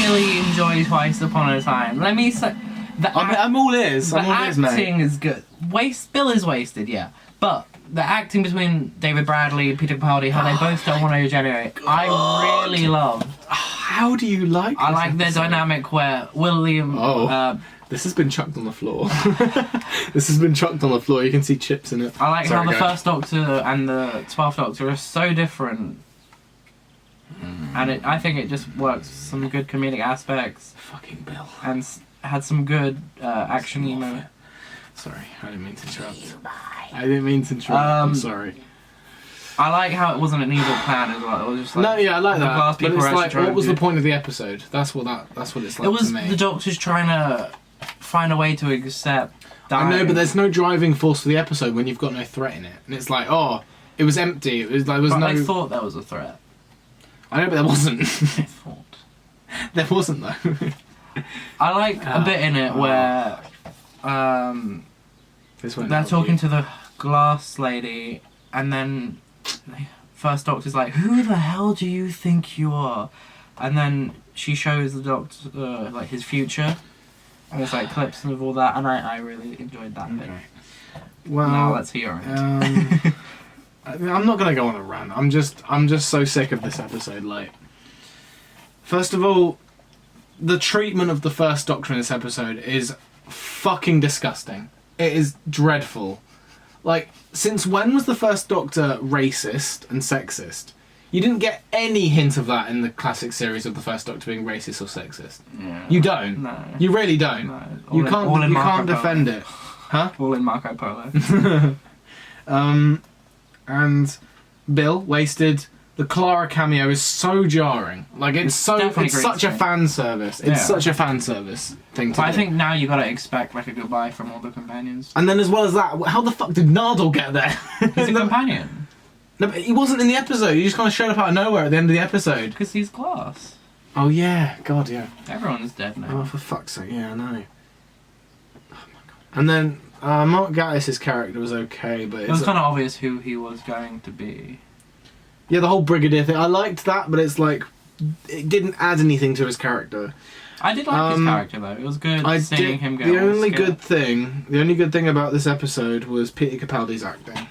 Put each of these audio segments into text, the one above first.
really enjoy Twice Upon a Time. Let me say, I'm all ears. the I'm all ears, mate. acting is good. Bill is wasted, yeah, but the acting between David Bradley and Peter Capaldi, how they both don't want to regenerate, I really love. How do you like? I like their dynamic where William. This has been chucked on the floor. This has been chucked on the floor. You can see chips in it. I like Sorry, how the go. First Doctor and the 12th Doctor are so different. And I think it just works. Some good comedic aspects. Fucking Bill. And had some good action emo. Sorry, I didn't mean to interrupt. I didn't mean to interrupt. I'm sorry. I like how it wasn't an evil plan as well. It was just like No, yeah, I like the that. glass But people it's were like, actually what was the trying to- point of the episode? That's what it's like It was to me. the Doctor's trying to find a way to accept. I know, dying. but there's no driving force for the episode when you've got no threat in it, and it's like, oh, it was empty. It was like there was But no. I thought there was a threat. I know, but there wasn't. I thought. There wasn't though. I like a bit in it where This won't they're help talking you. to the glass lady, and then First Doctor's like, "Who the hell do you think you are?" And then she shows the Doctor like his future, and it's like clips of all that, and I really enjoyed that bit. Okay. Well, Now let's hear it. I'm not gonna go on a rant. I'm just so sick of this episode. Like, first of all, the treatment of the First Doctor in this episode is fucking disgusting. It is dreadful. Like, since when was the First Doctor racist and sexist? You didn't get any hint of that in the classic series of the First Doctor being racist or sexist. Yeah. You don't. No. You really don't. No. You can't. You Marco can't Polo. defend it, huh? All in Marco Polo. And Bill wasted. The Clara cameo is so jarring. Like it's definitely it's green such a screen. fan service. It's Yeah. such a fan service thing to But I do. think now you gotta expect like a goodbye from all the companions. And then as well as that, how the fuck did Nardole get there? He's a companion. No, but he wasn't in the episode. He just kind of showed up out of nowhere at the end of the episode. Because he's glass. Oh yeah, God yeah. Everyone's dead now. Oh for fuck's sake, yeah, I know. Oh my God. And then Mark Gatiss' character was okay, but It was kind of obvious who he was going to be. yeah, the whole Brigadier thing. I liked that, but it's like it didn't add anything to his character. I did like his character though. It was good seeing him go. The only scared. the only good thing about this episode was Peter Capaldi's acting.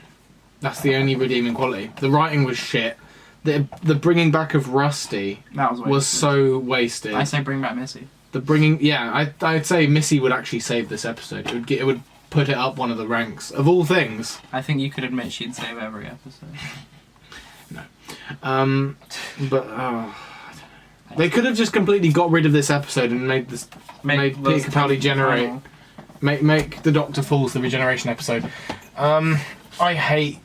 That's the only redeeming quality. The writing was shit. The bringing back of Rusty That was was wasted. so wasted. I say bring back Missy. The bringing, yeah, I'd say Missy would actually save this episode. It would put it up one of the ranks of all things. I think you could admit she'd save every episode. But they could have just completely got rid of this episode and made Make Peter Capaldi generate. final. Make the Doctor Falls the regeneration episode. I hate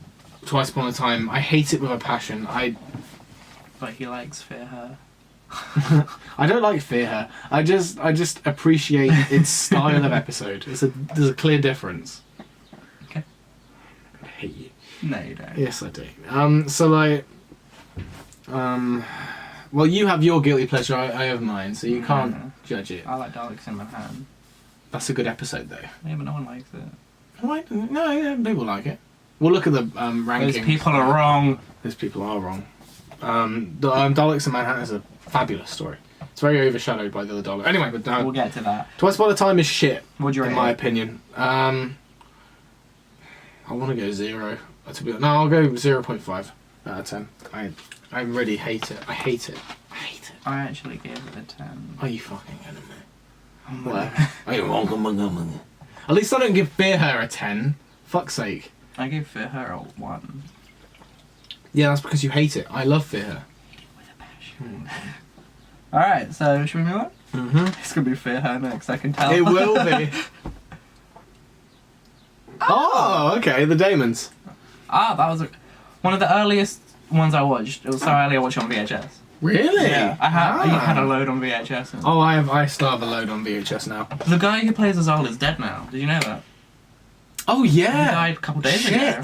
Twice Upon a Time. I hate it with a passion. But he likes Fear Her. I don't like Fear Her. I just appreciate its style of episode. There's a clear difference. Okay. I hate you. No, you don't. Yes, I do. So like, well, you have your guilty pleasure. I have mine. So you can't judge it. I like Daleks in Manhattan. That's a good episode though. Yeah, but no one likes it. Why? No, yeah, people like it. We'll look at the rankings. Those people are wrong. Those people are wrong. Daleks in Manhattan is a fabulous story. It's very overshadowed by the other Daleks. Anyway, but We'll get to that. Twice Upon a Time is shit. Would you in rate my it? opinion. I want to go 0. I'll go 0.5 out of 10. I really hate it. I hate it. I hate it. I actually gave it a 10. Are you fucking kidding me? What? At least I don't give Fear Her a 10. Fuck's sake. I gave Fear Her a 1. Yeah, that's because you hate it. I love Fear Her. With a passion. Alright, so should we move on? Mm-hmm. It's gonna be Fear Her next, I can tell. It will be. Oh, okay. The Damons. That was one of the earliest ones I watched. It was so early I watched it on VHS. Really? Yeah, I had a load on VHS. And Oh, I still have a load on VHS now. the guy who plays Azal is dead now. Did you know that? Oh He yeah. died a couple days Shit. ago.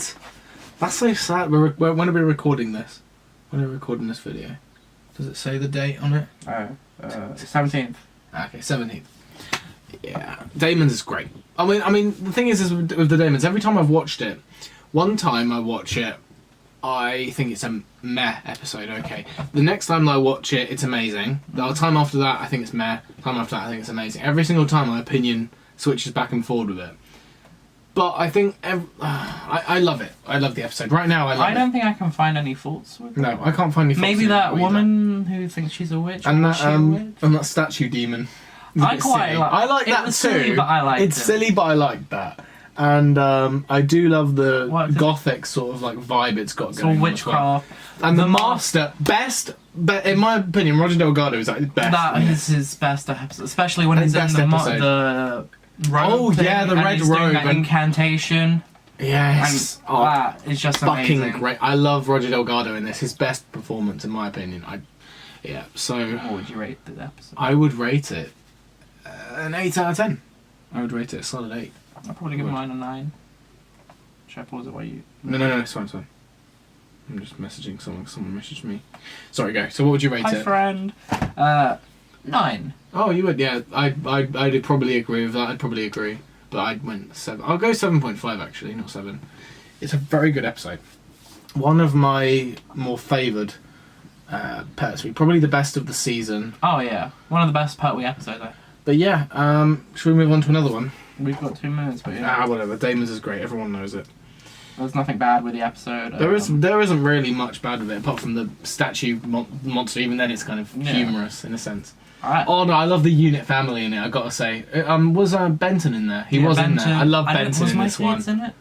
That's so sad. When are we recording this? When are we recording this video? Does it say the date on it? 17th. Okay, 17th. Yeah, Damon's is great. I mean, the thing is with the Damons, every time I've watched it, one time I watch it I think it's a meh episode. Okay, the next time I watch it, it's amazing. The time after that, I think it's meh. Time after that, I think it's amazing. Every single time, my opinion switches back and forward with it. But I think I love it. I love the episode. Right now, I love it. I don't think I can find any faults with it. No, I can't find any. Maybe faults that in it either. woman who thinks she's a witch. And was that she a witch? and that statue demon. I It's quite silly. like. I like it that was too. Silly, but I liked It's it. silly, but I like that. And I do love the What is it? gothic sort of like vibe it's got It's going all on as well. witchcraft. And the The master, best, but in my opinion, Roger Delgado is like the best. That in is it. his best episode, especially when His he's in best the episode. the robe. Oh, thing, yeah, the and red he's doing robe that and- incantation. Yes. And that is just fucking amazing. great. I love Roger Delgado in this. His best performance, in my opinion. So What would you rate the episode? I would rate it an 8 out of 10. I would rate it a solid 8. I'll probably give Would. mine a 9. Should I pause it while you... No, it's fine, it's fine. I'm just messaging someone. Someone messaged me. Sorry, go. So what would you rate Hi, it? friend. 9. Oh, you would, yeah. I'd probably agree with that. I'd probably agree. But I went 7. I'll go 7.5 actually, not 7. It's a very good episode. One of my more favoured Pertwee. Probably the best of the season. Oh, yeah. One of the best Pertwee episodes, though. But yeah, should we move on to another one? We've got 2 minutes, but yeah. Whatever. Damon's is great. Everyone knows it. There's nothing bad with the episode. There isn't really much bad with it, apart from the statue monster. Even then, it's kind of Yeah. humorous in a sense. Alright. Oh no, I love the unit family in it. I gotta say, was Benton in there? He was in there. I love Benton in this one. Was Mike Yates in it?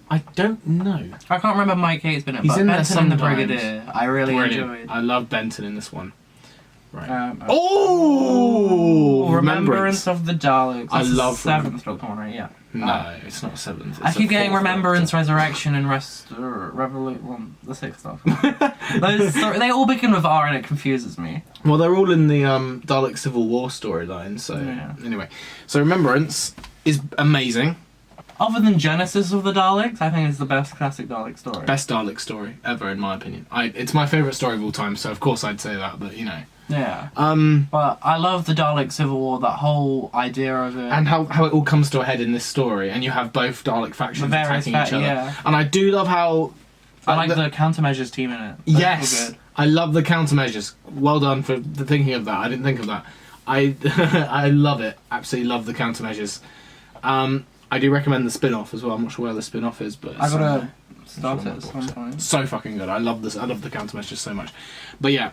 I don't know. I can't remember Mike Yates been in it, He's but in there Benton and the sometimes. Brigadier, I really enjoyed. I love Benton in this one. Right. Oh, Remembrance. of the Daleks. I That's love the 7th Doctor one, right? Yeah. No, it's not 7th. I it's keep the getting 4th Remembrance, Doctor. Resurrection, and Revolution. Well, the 6th Doctor. They all begin with R, and it confuses me. Well, they're all in the Dalek Civil War storyline. So Yeah. anyway, so Remembrance is amazing. Other than Genesis of the Daleks, I think it's the best classic Dalek story. Best Dalek story ever, in my opinion. It's my favourite story of all time, so of course I'd say that. But you know, Yeah. um, But I love the Dalek Civil War, that whole idea of it. and how it all comes to a head in this story, and you have both Dalek factions The various attacking each other. yeah. And I do love how I like the countermeasures team in it. Those yes, were good. I love the countermeasures. Well done for thinking of that. I didn't think of that. I I love it. Absolutely love the countermeasures. I do recommend the spin-off as well. I'm not sure where the spin-off is, but I it's, gotta start on it my at box. some point. so fucking good. I love this. I love the countermeasures so much. But yeah,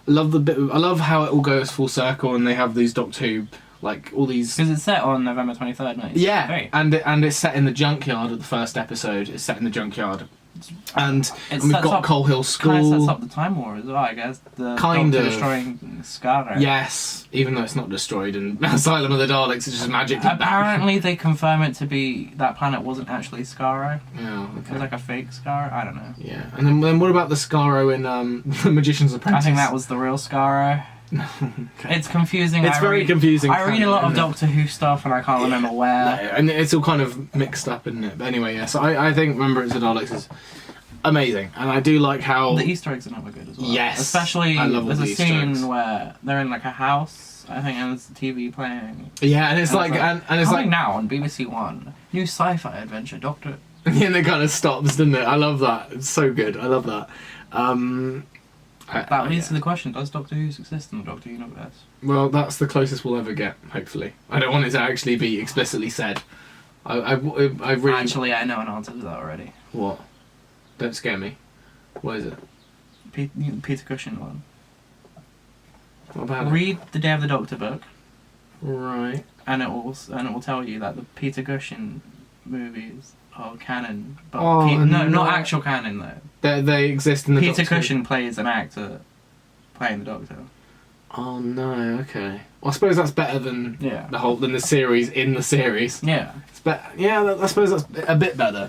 love the bit. I love how it all goes full circle, and they have these Doctor Who, like all these. Because it's set on November 23rd, night. Yeah, and it's set in the junkyard at the first episode. It's set in the junkyard, and we've sets got up- Coal Hill Kind of School. sets up the Time War as well, I guess. The Kind Doctor of. destroying Skara. Yes, even though it's not destroyed in Asylum of the Daleks, it's just magically back. Apparently, they confirm it to be that planet wasn't actually Skaro. Yeah, It was okay. like a fake Skaro. I don't know. Yeah, and then what about the Skaro in The Magician's I Apprentice? think that was the real Skaro. Okay. It's confusing. It's very confusing. I read a lot of isn't it? Doctor Who stuff, and I can't remember No, where. and it's all kind of mixed up, isn't it? But anyway, yeah. So I think Remembrance of the Daleks is amazing, and I do like how The Easter eggs in it were good as well. Yes. Especially, I love all there's a the Easter scene eggs. where they're in like a house, I think, and there's the TV playing. yeah, and it's And like it's and it's coming like now on BBC One. New sci-fi adventure, Doctor. and then it kind of stops, doesn't it? I love that. It's so good. I love that. That leads yeah. to the question: does Doctor Who exist in the Doctor universe? Well, that's the closest we'll ever get. Hopefully, I don't want it to actually be explicitly said. I really Actually, I know an answer to that already. what? Don't scare me. What is it? Peter Cushing one. What about it? Read the Day of the Doctor book, Right. and it will tell you that the Peter Cushing movies are canon, but Oh, no, no. not actual canon though. They exist in the Peter Doctor. Cushing plays an actor playing the Doctor. Oh no. Okay. Well, I suppose that's better than Yeah. than the series in the series. Yeah. It's yeah, I suppose that's a bit better.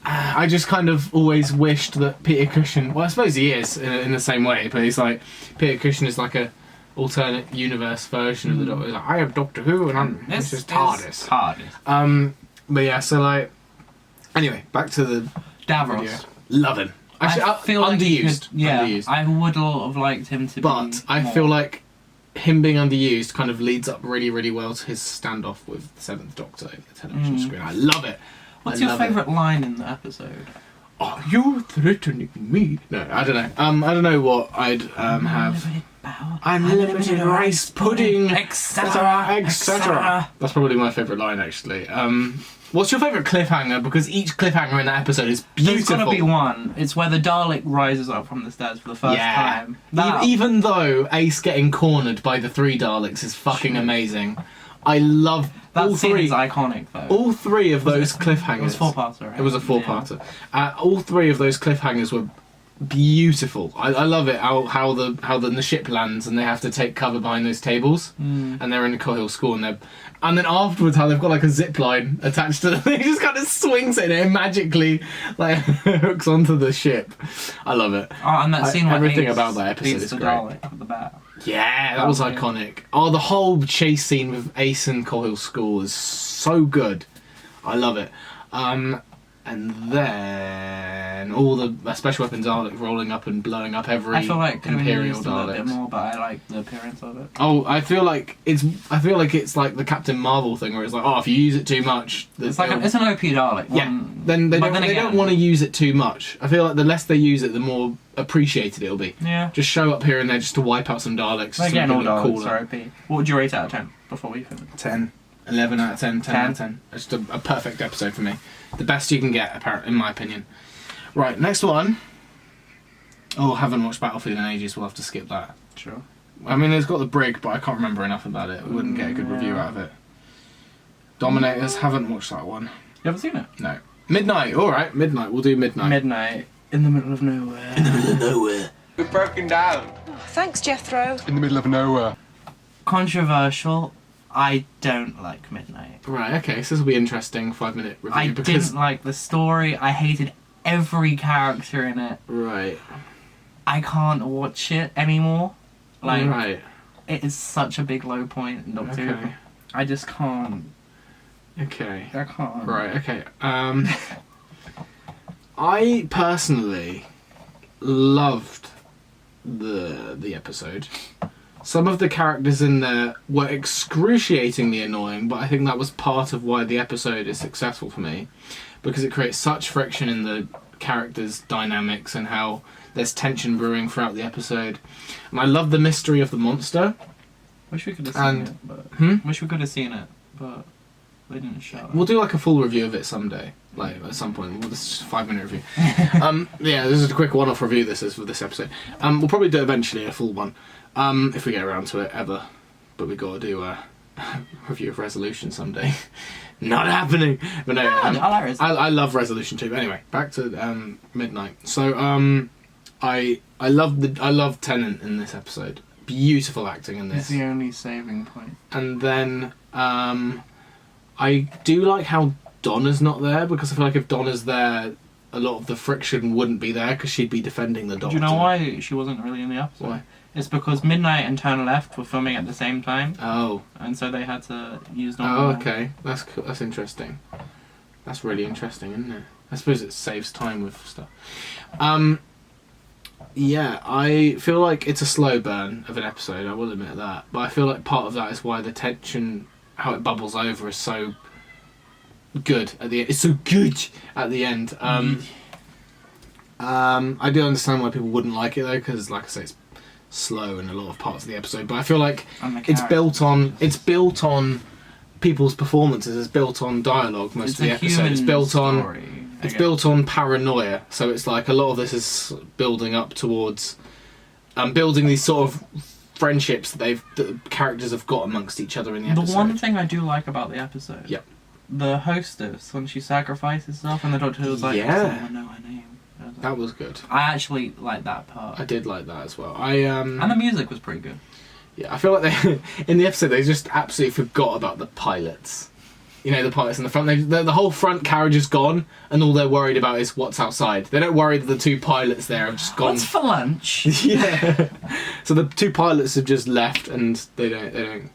I just kind of always wished that Peter Cushing. Well, I suppose he is in the same way, but he's like Peter Cushing is like a alternate universe version of the Doctor. He's like, I am Doctor Who, and I'm this is TARDIS. TARDIS. But yeah, so like, anyway, back to the Davros. video. Love him. Actually, I feel like he underused. could- yeah, Underused. I would have liked him to be. But I more. feel like him being underused kind of leads up really, really well to his standoff with the Seventh Doctor over the television screen. I love it. What's I your love it. favourite line in the episode? Are you threatening me? No, I don't know. I don't know what I'd have. Unlimited power. Unlimited rice pudding, etc. etc. That's probably my favourite line, actually. What's your favourite cliffhanger? Because each cliffhanger in that episode is There's beautiful. gotta be one. It's where the Dalek rises up from the stairs for the first time. That- Even though Ace getting cornered by the 3 Daleks is fucking amazing. I love that all scene 3. is iconic though. All 3 of those cliffhangers. It was 4-parter, right? It was a 4-parter. All 3 of those cliffhangers were beautiful. I love it how the ship lands and they have to take cover behind those tables and they're in the Cohill School and then afterwards how they've got like a zip line attached to them. He just kind of swings it and it magically like hooks onto the ship. I love it. Oh, and that scene where everything Ace about that episode beats is the great. Dalek with the bat. Yeah, that was iconic. Oh, the whole chase scene with Ace and Cohill School is so good. I love it. And then all the special weapons Dalek rolling up and blowing up every I feel like it could have been Imperial used a little bit Daleks. more, but I like the appearance of it. Oh, I feel like it's like the Captain Marvel thing where it's like, oh, if you use it too much, It's like it's an OP Dalek. yeah. Then they but don't again- want to use it too much. I feel like the less they use it, the more appreciated it'll be. Yeah. Just show up here and there just to wipe out some Daleks. just to Again, make all it look Daleks cooler. are OP. What would you rate out of 10 before we finish? 10. 11 out of 10, 10 out of 10. 10. It's just a perfect episode for me. The best you can get, apparently, in my opinion. Right, next one. Oh, haven't watched Battlefield in ages, we'll have to skip that. Sure. I mean, it's got the brig, but I can't remember enough about it. We wouldn't get a good review out of it. Dominators, haven't watched that one. You haven't seen it? No. Midnight, alright, Midnight. We'll do Midnight. Midnight in the middle of nowhere. middle of nowhere. We're broken down. Thanks, Jethro. In the middle of nowhere. Controversial. I don't like Midnight. Right, okay, so this will be interesting 5-minute review I because... didn't like the story. I hated every character in it. Right. I can't watch it anymore. Like, right. it is such a big low point in Doctor Who. Okay. I just can't. Okay. I can't. Right, okay. I personally loved the episode. Some of the characters in there were excruciatingly annoying, but I think that was part of why the episode is successful for me, because it creates such friction in the characters' dynamics and how there's tension brewing throughout the episode. And I love the mystery of the monster. Wish we could have seen And- it, but Hmm? wish we could have seen it, but they didn't show it. We'll do like a full review of it someday, like at some point. Well, this is just a 5-minute review. Yeah, this is a quick one-off review. This is for this episode. We'll probably do eventually a full one, if we get around to it ever. But we got to do a review of Resolution someday. Not happening. But no, I like Resolution. I love Resolution 2. But anyway, back to Midnight. So I love Tennant in this episode. Beautiful acting in It's this. the only saving point. And then I do like how Donna's not there, because I feel like if Donna's there, a lot of the friction wouldn't be there because she'd be defending the Do Doctor. you know why she wasn't really in the episode? Why? It's because Midnight and Turn Left were filming at the same time, Oh. and so they had to use Oh, normal. okay. That's cool. That's interesting. That's really interesting, isn't it? I suppose it saves time with stuff. Yeah, I feel like it's a slow burn of an episode, I will admit that. But I feel like part of that is why the tension, how it bubbles over, is so good at the end. It's so good at the end. I do understand why people wouldn't like it though, because like I say, it's slow in a lot of parts of the episode. But I feel like And the it's built characters. on people's performances. It's built on dialogue most It's of the a episode. human It's built on story, I it's guess. built on paranoia. So it's like a lot of this is building up towards building these sort of friendships that the characters have got amongst each other in the The episode. one thing I do like about the episode. Yep. The hostess, when she sacrifices herself, and the Doctor was like, Yeah. I know her name. I was like- That was good. I actually like that part. I did like that as well. And the music was pretty good. Yeah, I feel like they in the episode they just absolutely forgot about the pilots. You know, the pilots in the front. The whole front carriage is gone, and all they're worried about is what's outside. They don't worry that the 2 pilots there have just gone. What's for lunch? Yeah. So the 2 pilots have just left, and they don't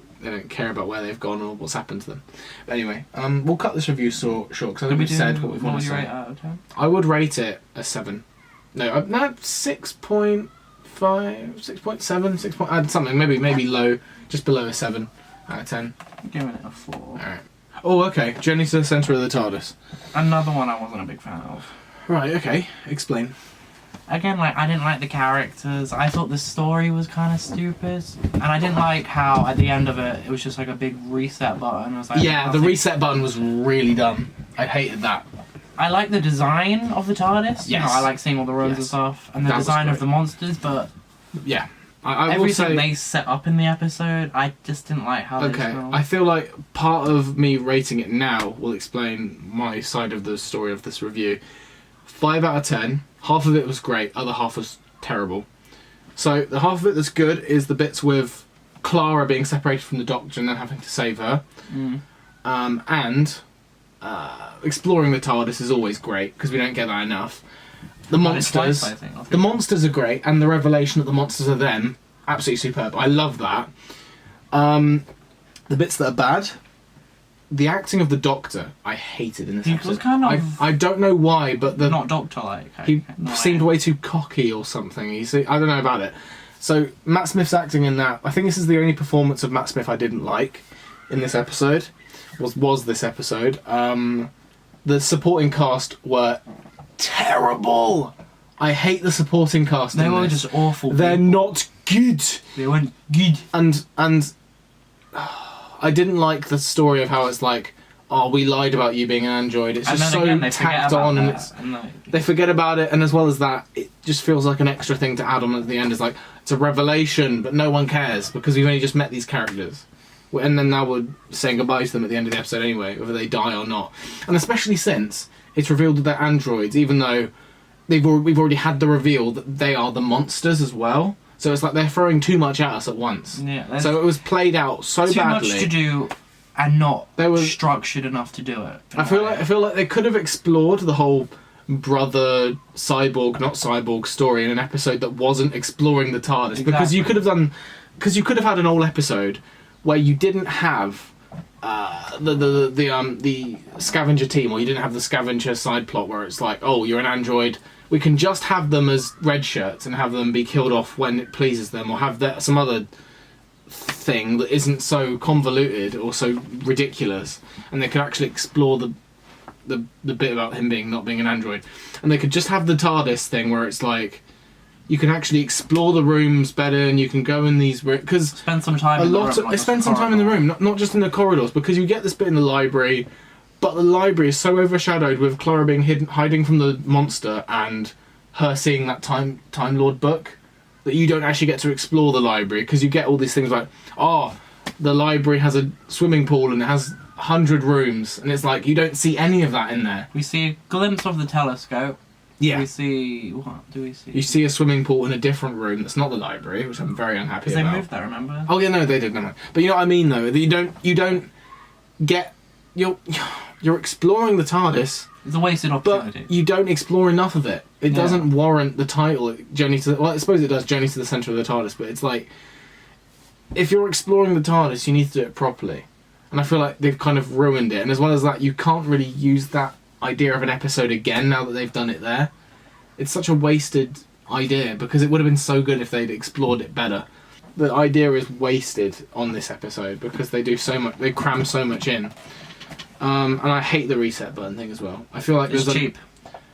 care about where they've gone or what's happened to them. But anyway, we'll cut this review short because I think we've said what we want to rate say. out of 10? I would rate it a 7. No, 6.5, 6.7, 6. Something maybe low, just below a 7 out of 10. I'm giving it a 4. All right. Oh, okay. Journey to the Centre of the TARDIS. Another one I wasn't a big fan of. Right, okay. Explain. Again, like, I didn't like the characters. I thought the story was kind of stupid. And I didn't like how, at the end of it, it was just like a big reset button. It was like, Yeah, the reset button was really dumb. I hated that. I like the design of the TARDIS. You know, Yes. I like seeing all the rooms and Yes. stuff. And the That was design of great. the monsters, but Yeah. I will everything say... they set up in the episode, I just didn't like how they Okay, filmed. I feel like part of me rating it now will explain my side of the story of this review. 5 out of 10. Half of it was great, other half was terrible. So the half of it that's good is the bits with Clara being separated from the Doctor and then having to save her. And exploring the TARDIS is always great because we don't get that enough. The But it's monsters, twice, I think. the monsters are great, and the revelation that the monsters are them, absolutely superb. I love that. The bits that are bad, the acting of the Doctor, I hated in this He episode. was kind of I don't know why, but the not Doctor-like. he no seemed way. way too cocky or something. I don't know about it. So Matt Smith's acting in that, I think this is the only performance of Matt Smith I didn't like in this episode. Was this episode? The supporting cast were terrible. I hate the supporting cast. They in were this. just awful. They're people. not good. They weren't good. And I didn't like the story of how it's like, oh, we lied about you being an android. It's And just then so again, they forget tacked about on, and that, it's and like, they forget about it, and as well as that, it just feels like an extra thing to add on at the end. It's like, it's a revelation, but no one cares because we've only just met these characters. And then now we're saying goodbye to them at the end of the episode anyway, whether they die or not. And especially since it's revealed that they're androids, even though we've already had the reveal that they are the monsters as well. So it's like they're throwing too much at us at once. yeah, there's So it was played out so too badly. much to do, and not There was- structured enough to do it. I feel like they could have explored the whole brother cyborg, not cyborg story in an episode that wasn't exploring the TARDIS, because you could have had an whole episode where you didn't have the scavenger team, or you didn't have the scavenger side plot where it's like, oh, you're an android. We can just have them as red shirts and have them be killed off when it pleases them, or have some other thing that isn't so convoluted or so ridiculous, and they could actually explore the bit about him not being an android, and they could just have the TARDIS thing where it's like you can actually explore the rooms better, and you can go in these because spend some time. In the room, like spend some time in the room, not just in the corridors, because you get this bit in the library, but the library is so overshadowed with Clara being hiding from the monster and her seeing that Time Lord book, that you don't actually get to explore the library, because you get all these things like, oh, the library has a swimming pool and it has 100 rooms, and it's like you don't see any of that in there. We see a glimpse of the telescope. Yeah. We see what do we see? You see a swimming pool in a different room that's not the library, which I'm very unhappy Because they about. moved that, remember? Oh yeah, no, they did, no. But you know what I mean, though. That you don't get you're exploring the TARDIS, It's a wasted but opportunity. you don't explore enough of it. It Yeah. doesn't warrant the title Journey to. Well, I suppose it does, Journey to the Centre of the TARDIS. But it's like, if you're exploring the TARDIS, you need to do it properly. And I feel like they've kind of ruined it. And as well as that, you can't really use that idea of an episode again now that they've done it there. It's such a wasted idea, because it would have been so good if they'd explored it better. The idea is wasted on this episode because they do so much, they cram so much in. And I hate the reset button thing as well. I feel like It's there's cheap.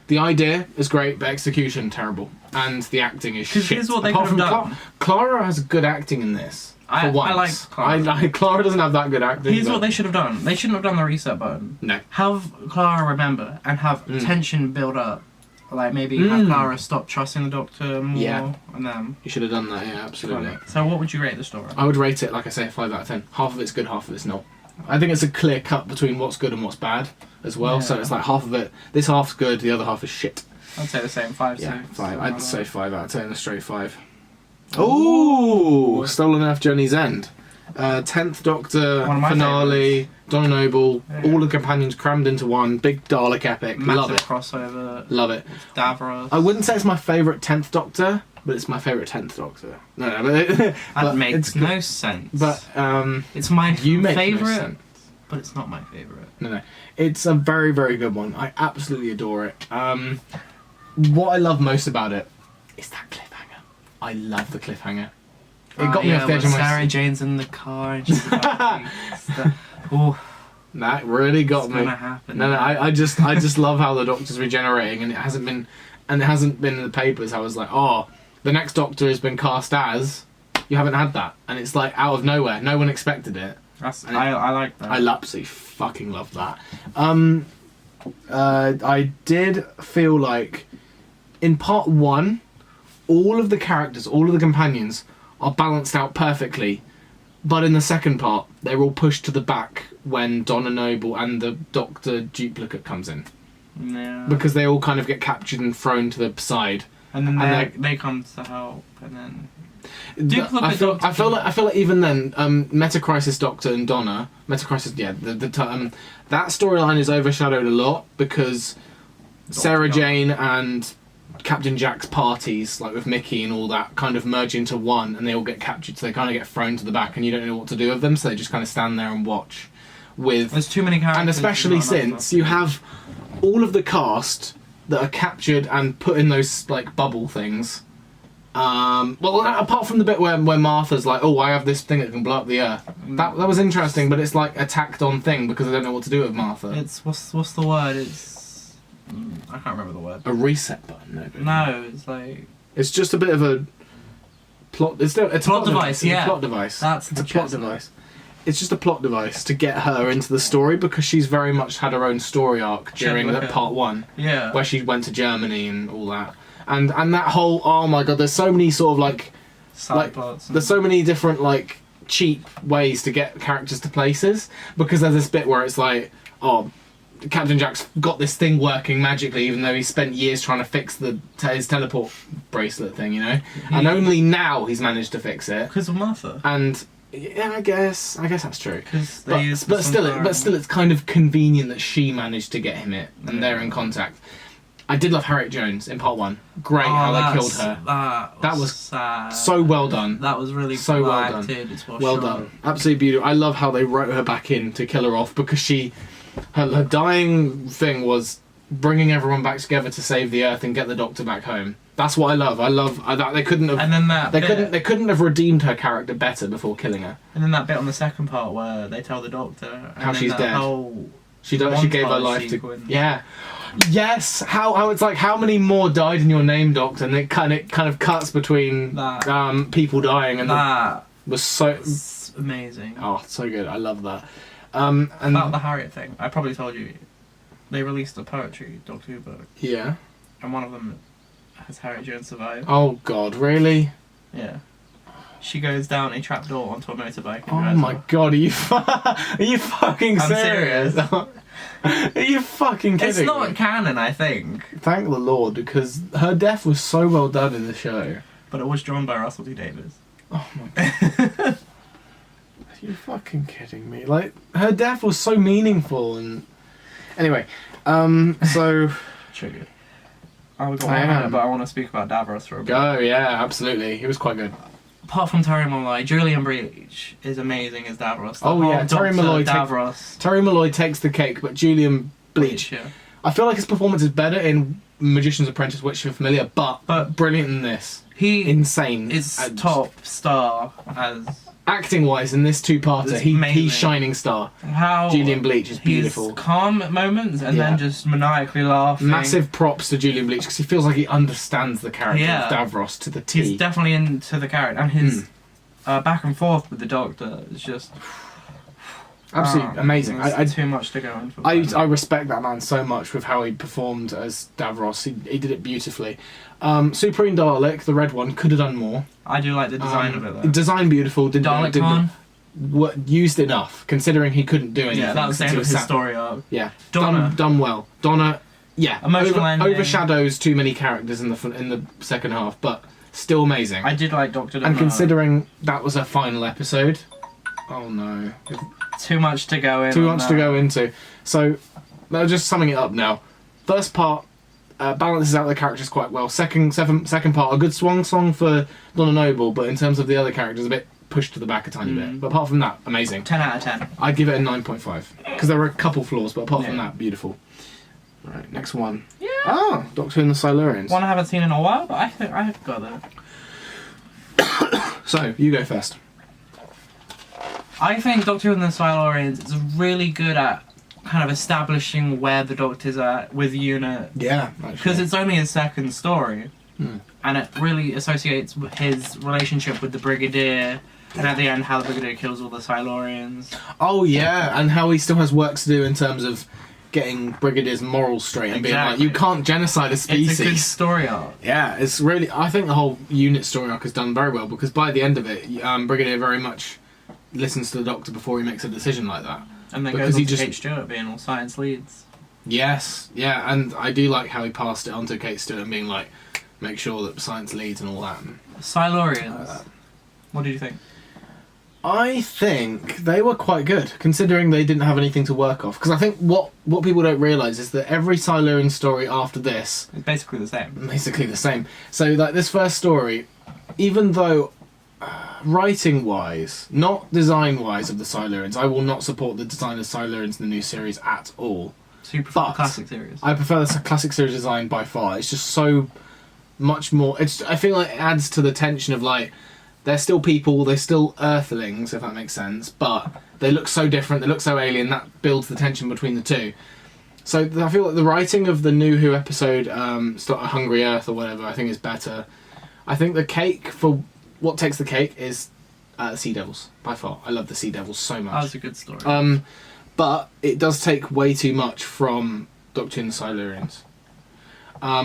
the idea is great, but execution terrible, and the acting is 'Cause shit. here's what they Apart could have from done. Clara has good acting in this. I For once. like Clara. Clara doesn't have that good acting. Here's but- what they should have done. They shouldn't have done the reset button. No. Have Clara remember and have tension build up. Like maybe have Clara stop trusting the Doctor more. Yeah. And then. You should have done that. Yeah, absolutely. So what would you rate the story? I would rate it, like I say, a 5 out of 10. Half of it's good, half of it's not. I think it's a clear cut between what's good and what's bad as well. So Yeah. it's like half of it. This half's good, the other half is shit. I'd say the same. 5, Yeah, 6. 5. I'd say 5 out of 10. A straight 5. Ooh. Ooh, Stolen Earth Journey's End. 10th Doctor One of my finale. Donna Noble. Yeah. All the companions crammed into one. Big Dalek epic. Love Massive it. crossover. Love it. Davros. I wouldn't say it's my favourite 10th Doctor, but it's my favourite 10th Doctor. No, but That but makes it's good. no sense. But it's my you make no favorite, sense. but it's not my favorite. No. It's a very, very good one. I absolutely adore it. What I love most about it is that cliffhanger. I love the cliffhanger. It got me off the edge of my Sarah seat. Jane's in the car and she's about to oh, That really got It's me. gonna happen. No, I just love how the Doctor's regenerating, and it hasn't been in the papers. I was like, oh, the next Doctor has been cast as. You haven't had that, and it's like out of nowhere. No one expected it. I like that. I absolutely fucking love that. I did feel like in part 1, all of the characters, all of the companions are balanced out perfectly, but in the second part, they're all pushed to the back when Donna Noble and the Doctor duplicate comes in, Yeah. because they all kind of get captured and thrown to the side. And then and they come to help, and then I feel like even then, Metacrisis Doctor and Donna, Metacrisis, yeah, that storyline is overshadowed a lot because Sarah Donna. Jane and Captain Jack's parties, like with Mickey and all that, kind of merge into one, and they all get captured, so they kind of get thrown to the back, and you don't know what to do with them, so they just kind of stand there and watch. There's too many characters. And especially not enough since you have all of the cast that are captured and put in those like bubble things. Well, apart from the bit where Martha's like, "Oh, I have this thing that can blow up the Earth." That was interesting, but it's like a tacked on thing because I don't know what to do with Martha. It's what's the word? It's I can't remember the word. A reset button, maybe. No, it's like It's just a bit of a plot. It's a Plot device, It's yeah. a plot device. That's It's a the plot chestnut. device. It's just a plot device to get her into the story because she's very much had her own story arc during like that a- part 1. yeah. Where she went to Germany and all that, and that whole, oh my god, there's so many sort of like Side plots. there's so many different like cheap ways to get characters to places, because there's this bit where it's like, oh, Captain Jack's got this thing working magically even though he spent years trying to fix his teleport bracelet thing, you know, and only now he's managed to fix it. because of Martha. And yeah, I guess that's true. Because they But, used but still, it's kind of convenient that she managed to get him it, and they're in contact. I did love Harriet Jones in part 1. Great how they killed her. That was sad. sad. So well done. That was really So well well done. acted. It's Well done. Absolutely beautiful. I love how they wrote her back in to kill her off, because her dying thing was bringing everyone back together to save the Earth and get the Doctor back home. That's what I love. I love that they couldn't have. And then that They couldn't have redeemed her character better before killing her. And then that bit on the second part where they tell the Doctor and How then she's that dead. Whole She gave her montage life to. sequence. Yeah. Yes. How it's like, how many more died in your name, Doctor? And it kind of cuts between That- people dying, and that was so. was amazing. Oh, so good. I love that. And About the Harriet thing, I probably told you, they released a poetry Doctor Who book, yeah. and one of them has Harriet Jones survive. Oh God, really? Yeah. She goes down a trapdoor onto a motorbike. And Oh drives my off. God, are you fucking I'm serious? serious. Are you fucking kidding It's not me? canon, I think, Thank the Lord, because her death was so well done in the show. but it was drawn by Russell T Davies. Oh my God. Are you fucking kidding me? Like, her death was so meaningful, and anyway, so Triggered. Oh, we got I one minute, am. but I want to speak about Davros for a bit. go, yeah, absolutely. He was quite good. Apart from Terry Malloy, Julian Breach is amazing as Davros. The Oh, whole yeah, Terry Dr. Malloy Davros. Terry Malloy takes the cake, but Julian Bleach. Yeah. I feel like his performance is better in Magician's Apprentice, which you're familiar, but But brilliant in this. he Insane. is And top star as acting wise in this two-parter. It's He's amazing. shining star. how Julian Bleach is his beautiful. calm moments and Yeah. then just maniacally laughing. Massive props to Julian Bleach because he feels like he understands the character Yeah. of Davros to the T. He's definitely into the character, and his back and forth with the Doctor is just Absolutely amazing. There's too much to go into. I respect that man so much with how he performed as Davros. He did it beautifully. Supreme Dalek, the red one, could have done more. I do like the design of it though. Design beautiful. Dalek Khan. Used enough considering he couldn't do anything. Yeah, that was the end because of he his story arc. Yeah, Donna. done well. Donna, yeah, Emotional ending. overshadows too many characters in the second half, but still amazing. I did like Doctor. And considering that was her final episode, oh no, too much to go in. too on much to that. go into. So, just summing it up now. First part balances out the characters quite well. Second part, a good swan song for Donna Noble, but in terms of the other characters, a bit pushed to the back a tiny bit. But apart from that, amazing. 10 out of 10. I'd give it a 9.5 because there were a couple flaws, but apart from Yeah. that, beautiful. Right, next one. Yeah. Oh, Doctor Who and the Silurians. One I haven't seen in a while, but I think I've got that. So, you go first. I think Doctor Who and the Silurians is really good at kind of establishing where the Doctor's at with Unit. Yeah, Because it's only his second story. Hmm. And it really associates his relationship with the Brigadier. And at the end, how the Brigadier kills all the Silurians. Oh yeah, and how he still has work to do in terms of getting Brigadier's morals straight and being like, Exactly. you can't genocide a species. It's a good story arc. Yeah, it's really. I think the whole Unit story arc is done very well because by the end of it, Brigadier very much listens to the Doctor before he makes a decision like that. And then Because goes on he to just- Kate Stewart being all science leads. Yes, yeah, and I do like how he passed it on to Kate Stewart and being like, make sure that science leads and all that. Silurians. What did you think? I think they were quite good, considering they didn't have anything to work off. Because I think what people don't realise is that every Silurian story after this It's basically the same. basically the same. So like this first story, even though writing wise, not design wise of the Silurians, I will not support the design of Silurians in the new series at all. So you prefer But the classic series? I prefer the classic series design by far. It's just so much more. I feel like it adds to the tension of like they're still people, they're still Earthlings, if that makes sense, but they look so different, they look so alien. That builds the tension between the two. So I feel like the writing of the new Who episode, Hungry Earth or whatever, I think is better. I think the cake for what takes the cake is Sea Devils by far. I love the Sea Devils so much. That was a good story. But it does take way too much from Doctor Who and the Silurians.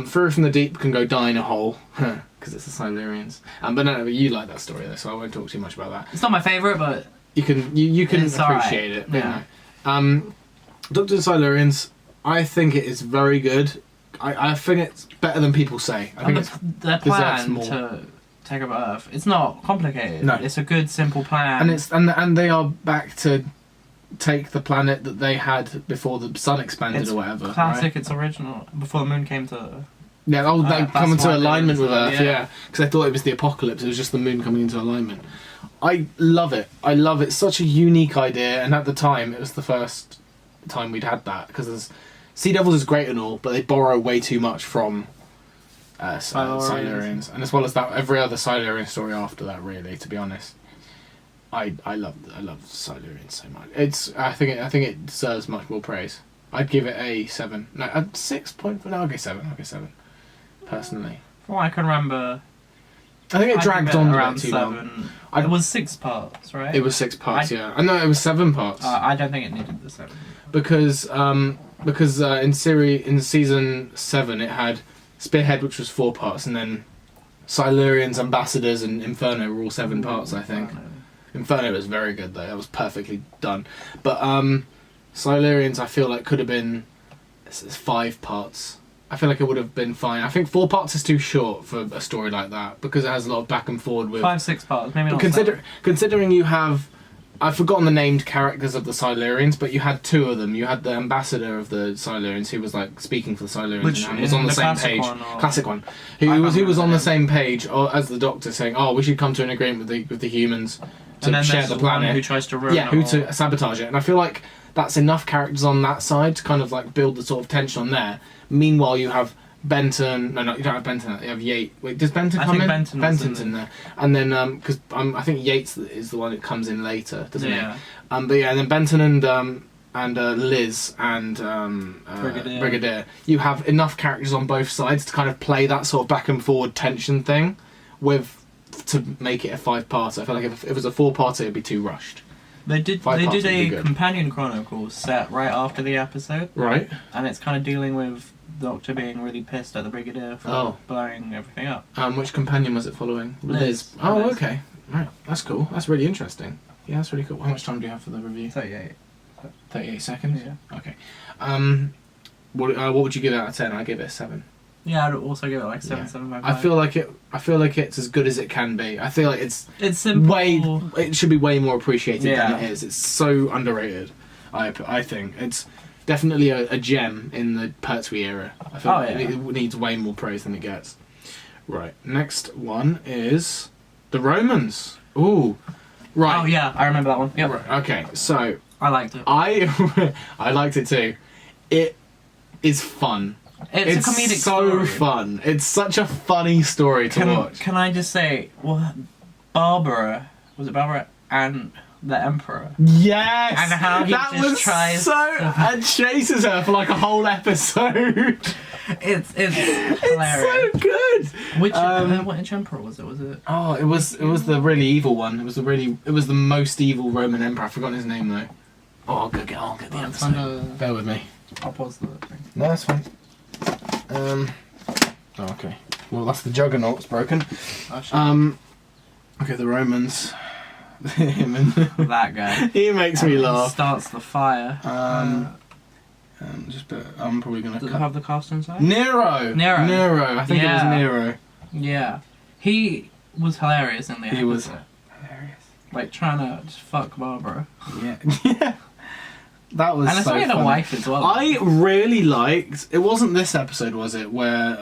Through from the Deep can go die in a hole, because it's the Silurians. But no, you like that story though, so I won't talk too much about that. It's not my favourite, but You can It's alright, appreciate it. But yeah. no. Doctor Who and the Silurians, I think it is very good. I think it's better than people say. I think and it's their deserves plan more. to take over Earth, it's not complicated. No. It's a good, simple plan. and it's and they are back to take the planet that they had before the sun expanded It's or whatever. classic, right? it's original. Before the moon came to... Yeah, they That's come into why they alignment with was, Earth, yeah. yeah. Because I thought it was the apocalypse, it was just the moon coming into alignment. I love it. I love it. Such a unique idea, and at the time, it was the first time we'd had that. Because Sea Devils is great and all, but they borrow way too much from Silurians. And as well as that, every other Silurian story after that, really, to be honest. I love Silurians so much. I think it deserves much more praise. I'd give it a 7. No, a 6.5. No, I'll go 7. Personally. From what I can remember... I think it I'd dragged give it on a around bit too 7. long. It was 6 parts, right? It was 6 parts, yeah. I know it was 7 parts I don't think it needed the 7. because in season 7 it had Spearhead, which was 4 parts, and then Silurians, Ambassadors, and Inferno were all 7 parts. I think Inferno was very good though; that was perfectly done. But Silurians, I feel like could have been 5 parts. I feel like it would have been fine. I think 4 parts is too short for a story like that because it has a lot of back and forward with. 5-6 parts, maybe not. Considering you have, I've forgotten the named characters of the Silurians, but you had 2 of them. You had the ambassador of the Silurians, who was like speaking for the Silurians, Which and was in on the the same classic page. one, or- Classic one. I Who can't was remember on the the same page as the Doctor, saying, "Oh, we should come to an agreement with the humans to And then share there's the the one planet." who tries to ruin Yeah, it who all. to sabotage it. And I feel like that's enough characters on that side to kind of like build the sort of tension on there. Meanwhile, you have Benton. No, you don't have Benton. You have Yates. Wait, does Benton I come think in? Benton was Benton's in in there. And then because I think Yates is the one that comes in later, doesn't Yeah. he? But yeah, and then Benton and Liz and Brigadier. You have enough characters on both sides to kind of play that sort of back and forward tension thing to make it a 5-parter. I feel like if it was a 4-parter, it'd be too rushed. They did 5 parts would be a good. companion chronicle set right after the episode, Right. and it's kind of dealing with Doctor being really pissed at the Brigadier for Oh. blowing everything up. Which companion was it following? Liz. Oh, Liz. okay. Right. That's cool. That's really interesting. Yeah, that's really cool. How much time do you have for the review? 38. 38 seconds? Yeah. Okay. What would you give it out of 10? I give it a 7. Yeah, I'd also give it like 7, Yeah. 7.5. I feel like it's as good as it can be. I feel like it's it's simple. it should be way more appreciated Yeah. than it is. It's so underrated. I think it's definitely a gem in the Pertwee era. I feel like yeah. it needs way more praise than it gets. Right. Next one is the Romans. Ooh. Right. Oh yeah, I remember that one. Yep. Right. Okay. So I liked it. I liked it too. It is fun. It's a comedic so story. fun. It's such a funny story to watch. Can I just say, well, Barbara, was it Barbara? And the Emperor. Yes! And how he that just was tries so... to- And chases her for like a whole episode. It's It's hilarious. so good! Which Um, emperor was it? Was it? Oh, it was the really evil one. It was the most evil Roman emperor. I've forgotten his name though. Oh, I'll get the Oh, it's episode. under. Bear with me. I'll pause the thing. No, that's fine. Oh, okay. Well, that's the Juggernaut's broken. Oh, shit. Okay, the Romans. Him and That guy. he makes me And he laugh. Starts the fire. I'm probably gonna Does it cut. have the cast inside? Nero. Nero. I think it was Yeah. Nero. Yeah. He was hilarious in the He was episode. hilarious. Like trying to just fuck Barbara. Yeah. Yeah. That was And I so saw he had a funny. wife as well. I really liked. It wasn't this episode, was it? Where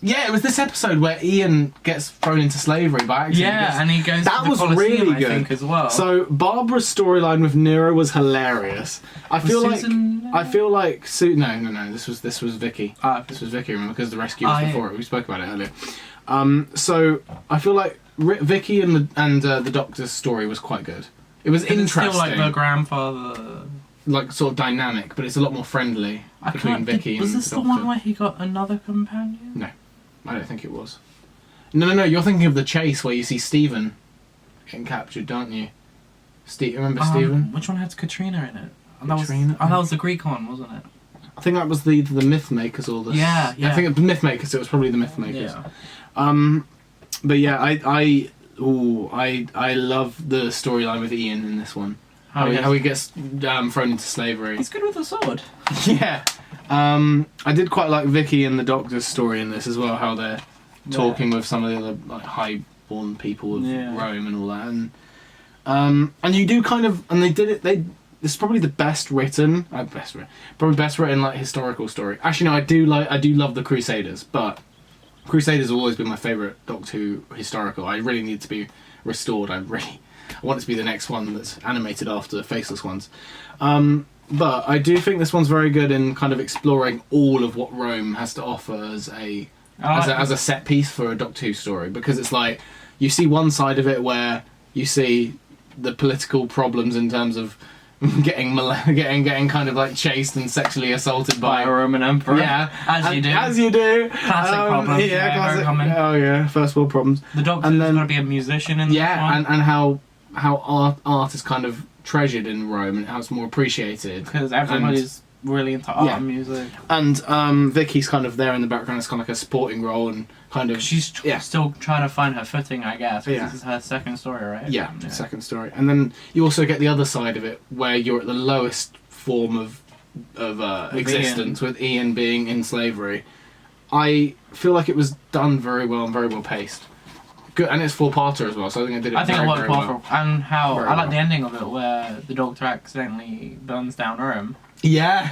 yeah, it was this episode where Ian gets thrown into slavery by accident. Yeah, and he goes That to the was Colosseum, really I good. think, as well. So Barbara's storyline with Nero was hilarious. I feel like no. This was Vicky. This was Vicky, remember, because the rescue was before it. We spoke about it earlier. So I feel like Vicky and the Doctor's story was quite good. It was interesting. It's still like the grandfather. Like sort of dynamic, but it's a lot more friendly between Vicky and Was this the the Doctor. one where he got another companion? No, I don't think it was. No. You're thinking of the chase where you see Stephen getting captured, don't you? Remember Stephen? Which one had Katrina in it? Katrina? That was the Greek one, wasn't it? I think that was the Myth Makers or the. Yeah. I think it was the Myth Makers. It was probably the Myth Makers. Yeah. But yeah, I love the storyline with Ian in this one. How he gets thrown into slavery. He's good with a sword. Yeah. I did quite like Vicky and the Doctor's story in this as well. How they're talking with some of the other like high-born people of Rome and all that, and you do kind of, and they did it. This is probably the best written like historical story. Actually, no, I do love the Crusaders, but Crusaders have always been my favourite Doctor Who historical. I really need to be restored. I want it to be the next one that's animated after the Faceless ones. But I do think this one's very good in kind of exploring all of what Rome has to offer as a set piece for a Doctor Who story, because it's like you see one side of it where you see the political problems in terms of getting kind of like chased and sexually assaulted by a Roman emperor. Yeah, As you do. Classic problems. Yeah, Very classic. common. Oh yeah, first world problems. The Doctor's going to be a musician in this one. and how art is kind of treasured in Rome and how it's more appreciated. Because everybody's really into art and music. And Vicky's kind of there in the background as kind of like a supporting role and kind of... She's still trying to find her footing, I guess. Yeah. This is her second story, right? Yeah, second story. And then you also get the other side of it where you're at the lowest form of existence with Ian being in slavery. I feel like it was done very well and very well paced. Good, and it's four-parter as well, so I think I did it very, it worked very well. well. And how Very I like well. the ending of it where the Doctor accidentally burns down Rome. Yeah.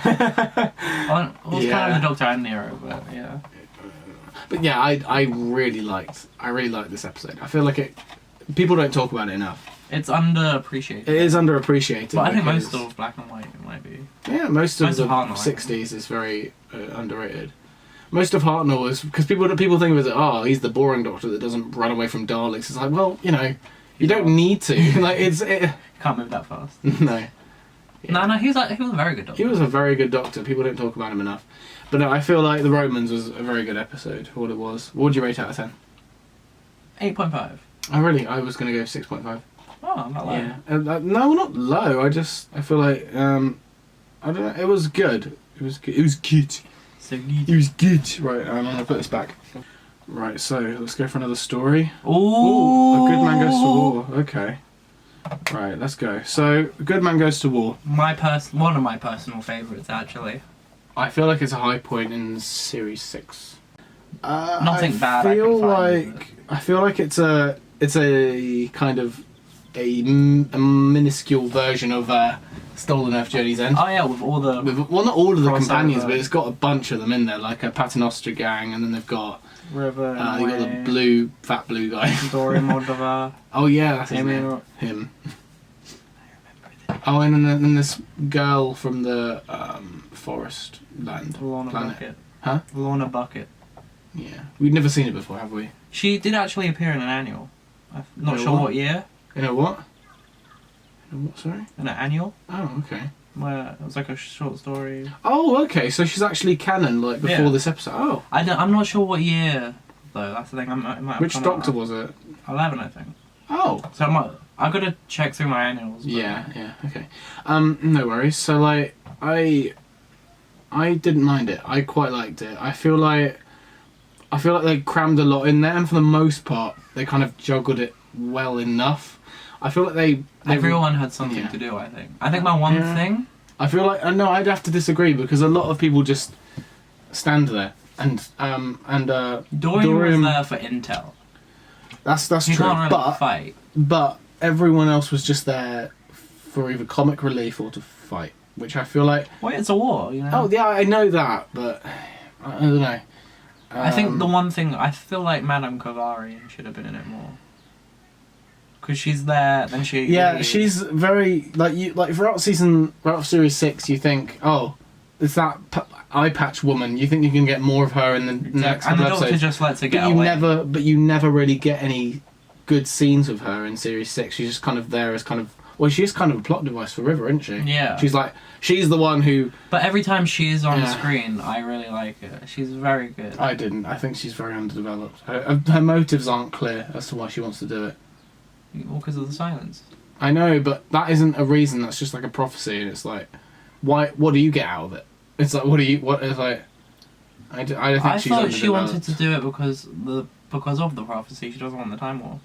Well, it was kind of the Doctor and Nero, but yeah. But yeah, I really liked this episode. I feel like people don't talk about it enough. It's underappreciated. It is underappreciated. But I think because- most of Black and White might be. Yeah, most of the Hartnell, 60s is very underrated. Most of Hartnell is because people think of it as he's the boring Doctor that doesn't run away from Daleks. It's like, well, you don't need to. Like Can't move that fast. no. No, he was a very good Doctor. He was a very good Doctor. People don't talk about him enough. But no, I feel like the Romans was a very good episode for what it was. What would you rate out of 10? 8.5. I was going to go 6.5. Oh, not low. Yeah. No, not low. I feel like I don't know. It was good. It was good. It was good. So It was good. Right, I'm gonna put this back. Right, so let's go for another story. Ooh, A Good Man Goes to War. Okay. Right, let's go. So, A Good Man Goes to War. One of my personal favourites, actually. I feel like it's a high point in Series 6. Nothing bad I can find. I feel like it's a kind of a minuscule version of Stolen Earth Journey's End. Oh yeah, with all the Well, not all of the Crossover. companions, but it's got a bunch of them in there, like a Paternoster gang, and then they've got River, they got the fat blue guy. Dory Moldova. Oh yeah, that's his name. Him. Oh, and then this girl from the forest land Lorna planet. Bucket. Huh? Lorna Bucket. Yeah, we've never seen it before, have we? She did actually appear in an annual. I'm not You know sure what? what year. You know what? What, sorry? an annual Oh, okay. where it was like a short story. Oh, okay. So she's actually canon, like before Yeah. this episode. Oh, I'm not sure what year though. That's the thing. I might have which gone Doctor out. was it? 11, I think. Oh, So I've got to check through my annuals. But yeah, okay. No worries. So like, I didn't mind it. I quite liked it. I feel like they crammed a lot in there, and for the most part, they kind of juggled it well enough. I feel like they Everyone had something Yeah. to do. I think my one Yeah. thing. I feel like no, I'd have to disagree because a lot of people just stand there and Dorian was there for intel. That's He true. can't really But fight. everyone else was just there for either comic relief or to fight, which I feel like. Well, it's a war, you know. Oh yeah, I know that, but I don't know. I think the one thing I feel like Madame Kavarian should have been in it more. Because she's there, then she. Yeah, leaves. she's very like throughout series 6. You think, oh, it's that eye patch woman. You think you can get more of her in the next and couple the Doctor episodes. just lets her get But away. you never really get any good scenes with her in series 6. She's just kind of there as kind of. Well, she is kind of a plot device for River, isn't she? Yeah. She's the one who. But every time she is on Yeah. screen, I really like her. She's very good. I didn't. I think she's very underdeveloped. Her motives aren't clear as to why she wants to do it. All because of the silence. I know, but that isn't a reason. That's just like a prophecy, and it's like, why? What do you get out of it? It's like, what is like? I don't think I she's thought she wanted underdeveloped. to do it because of the prophecy. She doesn't want the Time War.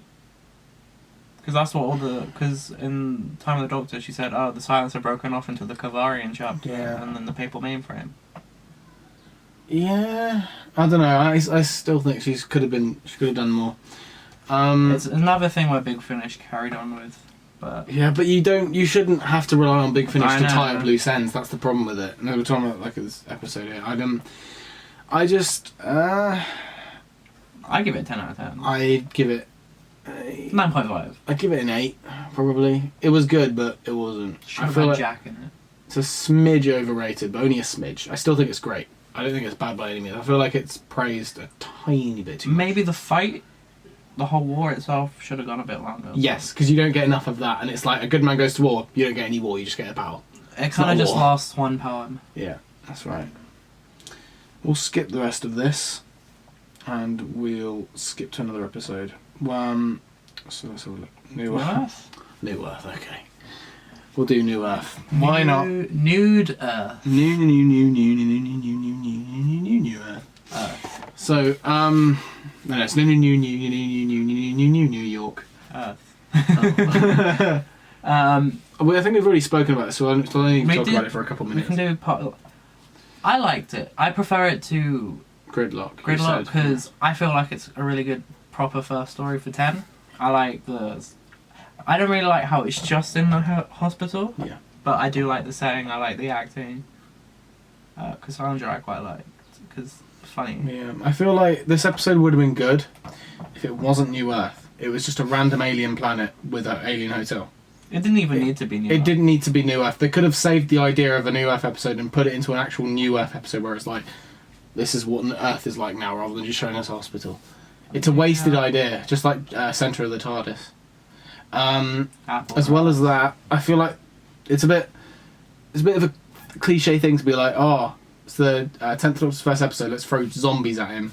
Because that's what because in Time of the Doctor she said, oh, the silence are broken off into the Kavarian chapter Yeah. and then the Papal Mainframe. Yeah, I don't know. I still think she could have done more. It's another thing where Big Finish carried on with, but Yeah, but you shouldn't have to rely on Big Finish I to know. tie up loose ends. That's the problem with it. No, we're talking about like this episode here. I I give it 10 out of 10. I'd give it 9.5. I'd give it an 8, probably. It was good, but it wasn't. Should I have feel had like Jack in it. it's a smidge overrated, but only a smidge. I still think it's great. I don't think it's bad by any means. I feel like it's praised a tiny bit too much. Maybe the fight, the whole war itself, should have gone a bit longer. Yes, because you don't get enough of that, and it's like a good man goes to war. You don't get any war. You just get a battle. It not kind a of just war. lasts one poem. Yeah, that's right. We'll skip the rest of this, and we'll skip to another episode. So let's have a look. New Earth. New Earth. Okay. We'll do New Earth. Why not? Nude Earth. New Earth. So no, it's New York. Earth. Well, I think we've already spoken about this, so I'll only We talk did- about it for a couple We minutes. can do part. I liked it. I prefer it to Gridlock. you Gridlock said. because I feel like it's a really good proper first story for 10. I like I don't really like how it's just in the hospital. Yeah. But I do like the setting. I like the acting. Cassandra I quite liked because it's funny. Yeah, I feel like this episode would have been good if it wasn't New Earth. It was just a random alien planet with an alien hotel. It didn't even need to be new. It didn't need to be New Earth. They could have saved the idea of a New Earth episode and put it into an actual New Earth episode where it's like, this is what Earth is like now, rather than just showing us a hospital. It's a wasted idea, just like Centre of the TARDIS. Apple. As well as that, I feel like it's a bit of a cliche thing to be like, oh, it's the 10th Doctor's first episode, let's throw zombies at him.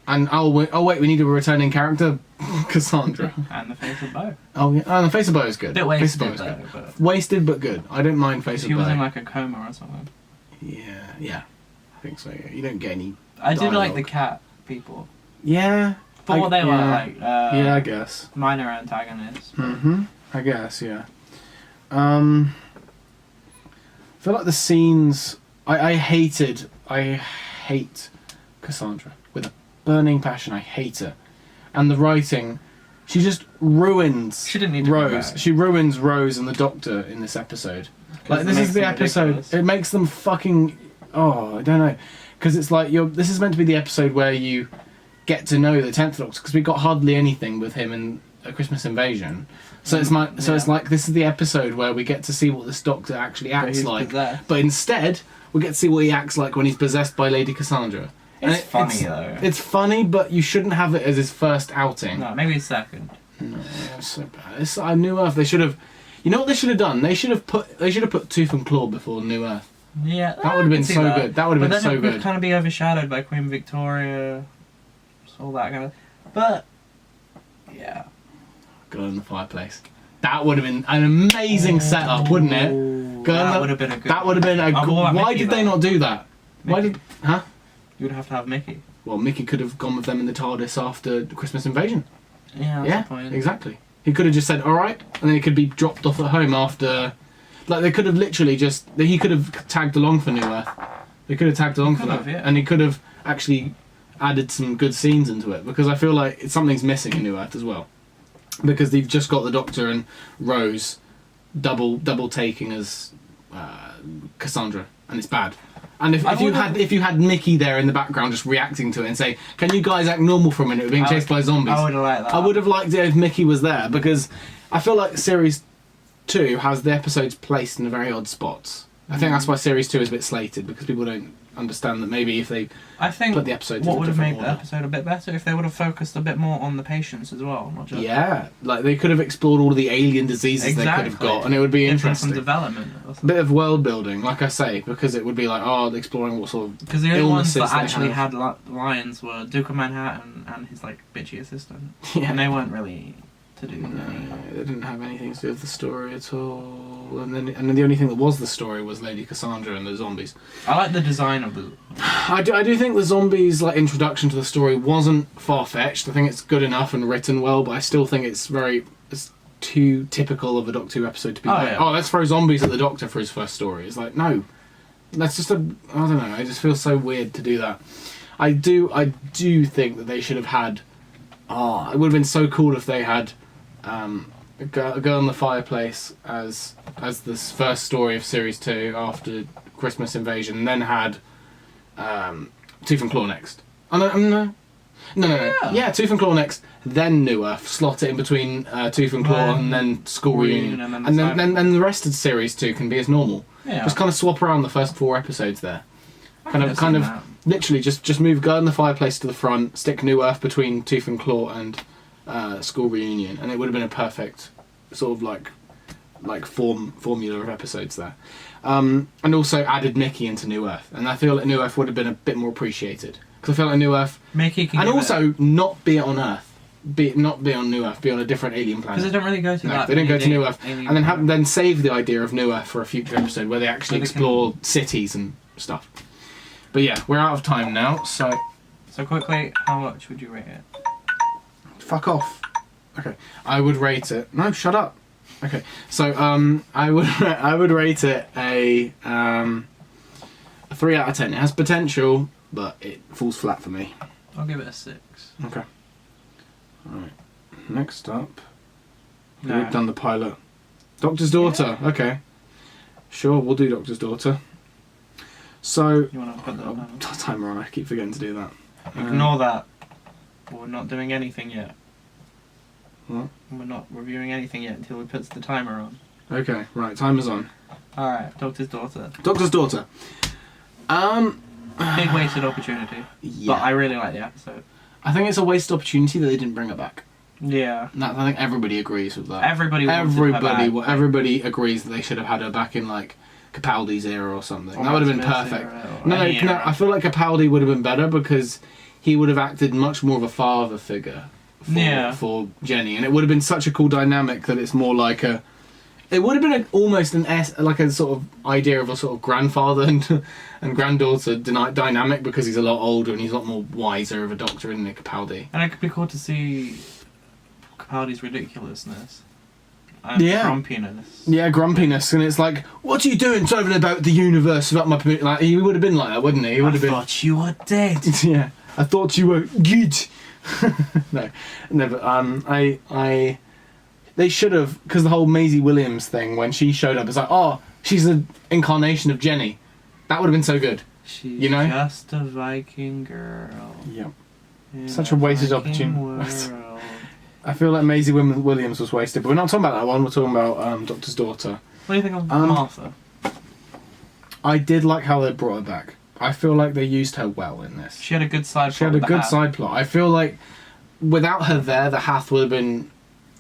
And oh wait, we need a returning character, Cassandra. And the face of Bo. Oh yeah, the Face of Bo is good. Bit Face of Bo wasted is though, good. but Wasted but good. I don't mind Face she of was Bo. in like a coma or something. Yeah, I think so. Yeah. You don't get any. I did like the Dialogue. cat people. Yeah. For what they were yeah. like. Yeah, I guess. Minor antagonists. I guess, yeah. I feel like the scenes. I hate Cassandra with a burning passion. I hate her, and the writing. She just ruins. She didn't need to be Rose. back. She ruins Rose and the Doctor in this episode. Like it this makes is the them episode. ridiculous. It makes them fucking. Oh, I don't know, because it's like this is meant to be the episode where you get to know the 10th Doctor, because we got hardly anything with him in A Christmas Invasion. So it's Yeah. like this is the episode where we get to see what this Doctor actually acts he's like. possessed. But instead, we get to see what he acts like when he's possessed by Lady Cassandra. And It's funny though. It's funny, but you shouldn't have it as his first outing. No, maybe a second. No, it's so bad. It's New Earth. They should have. You know what they should have done? They should have put Tooth and Claw before New Earth. Yeah, That would have been so good. That would have been so But then it good. would kind of be overshadowed by Queen Victoria, all that kind of. But yeah, Girl in the Fireplace. That would have been an amazing setup, wouldn't it? Girl in that the- would have been a good. That would have been a. Oh, what about Why Mickey, did they though? not do that? Why Mickey. did? Huh? You would have to have Mickey. Well, Mickey could have gone with them in the TARDIS after the Christmas Invasion. Yeah, that's Yeah, the point. exactly. He could have just said, "All right," and then he could be dropped off at home after. Like they could have literally just. He could have tagged along for New Earth. They could have tagged along for could that, have, yeah. and he could have actually added some good scenes into it because I feel like something's missing in New Earth as well, because they've just got the Doctor and Rose double taking as Cassandra, and it's bad. And if you had Mickey there in the background just reacting to it and say, "Can you guys act normal for a minute? We're being chased by zombies." I would have liked that. I would have liked it if Mickey was there because I feel like Series 2 has the episodes placed in very odd spots. I think that's why Series 2 is a bit slated because people don't understand that maybe if they I think put the episodes what in a would have different made the order. episode a bit better if they would have focused a bit more on the patients as well, not just Yeah, like they could have explored all of the alien diseases they could have got, and it would be Give them interesting. some development. A bit of world building, like I say, because it would be like, exploring what sort of Because the only ones illnesses that they actually have. had lines were Duke of Manhattan and his like bitchy assistant, Yeah. and they weren't really to do with any. They didn't have anything to do with the story at all, and then the only thing that was the story was Lady Cassandra and the zombies. I like the design of the. I do think the zombies like introduction to the story wasn't far fetched. I think it's good enough and written well, but I still think it's too typical of a Doctor Who episode to be like, yeah. let's throw zombies at the Doctor for his first story. It's like, no, that's just I don't know. It just feels so weird to do that. I do think that they should have had. It would have been so cool if they had a Girl in the Fireplace as this first story of Series 2 after Christmas Invasion, and then had Tooth and Claw next. Oh, no. Yeah, Tooth and Claw next, then New Earth. Slot it in between Tooth and Claw and then School Reunion. And then the rest of Series 2 can be as normal. Yeah. Just kind of swap around the first 4 episodes there. I Kind could of, have kind seen of, that. literally just move Girl in the Fireplace to the front, stick New Earth between Tooth and Claw and School Reunion, and it would have been a perfect sort of like formula of episodes there. And also added Mickey into New Earth, and I feel like New Earth would have been a bit more appreciated because I feel like New Earth, Mickey can and give also not be on Earth, not be on New Earth, be on a different alien because planet. they don't really go to No, that. they don't go to alien- New Earth, alien and then planet. then save the idea of New Earth for a future episode where they actually Where they can- explore cities and stuff. But yeah, we're out of time now, so So quickly, how much would you rate it? fuck off. Okay, I would rate it. No, shut up. Okay, so I would rate it a 3 out of 10. It has potential, but it falls flat for me. I'll give it a 6. Okay. All right. Next up, No. we've done the pilot. Doctor's Daughter. Okay. Sure, we'll do Doctor's Daughter. So, You want to put that on? timer on. I keep forgetting to do that. Ignore that. We're not doing anything yet. What? We're not reviewing anything yet until we put the timer on. Okay, right. Timer's on. Alright, Doctor's Daughter. Doctor's Daughter. Big wasted opportunity. Yeah. But I really like the episode. I think it's a wasted opportunity that they didn't bring her back. Yeah. I think everybody agrees with that. Everybody wanted her back. Everybody agrees that they should have had her back in like Capaldi's era or something. Or that would have been Maximus perfect. era, or No, any no, era. I feel like Capaldi would have been better because he would have acted much more of a father figure for Jenny, and it would have been such a cool dynamic that it's more like a. It would have been almost like a sort of idea of a sort of grandfather and granddaughter dynamic because he's a lot older and he's a lot more wiser of a doctor in Nick Capaldi. And it could be cool to see Capaldi's ridiculousness. And Yeah. grumpiness. Yeah, grumpiness, and it's like, what are you doing driving about the universe without my permission? Like, he would have been like that, wouldn't he? He would have been. thought you were dead. Yeah, I thought you were good. No, but they should have, because the whole Maisie Williams thing when she showed up, it's like, oh, she's an incarnation of Jenny. That would have been so good. She's You know? just a Viking girl. Yeah. in Such a wasted Viking opportunity. world. I feel like Maisie Williams was wasted, but we're not talking about that one. We're talking about Doctor's Daughter. What do you think of Um, Martha? I did like how they brought her back. I feel like they used her well in this. She had a good side. She had a good side plot. I feel like without her there, the Hath would have been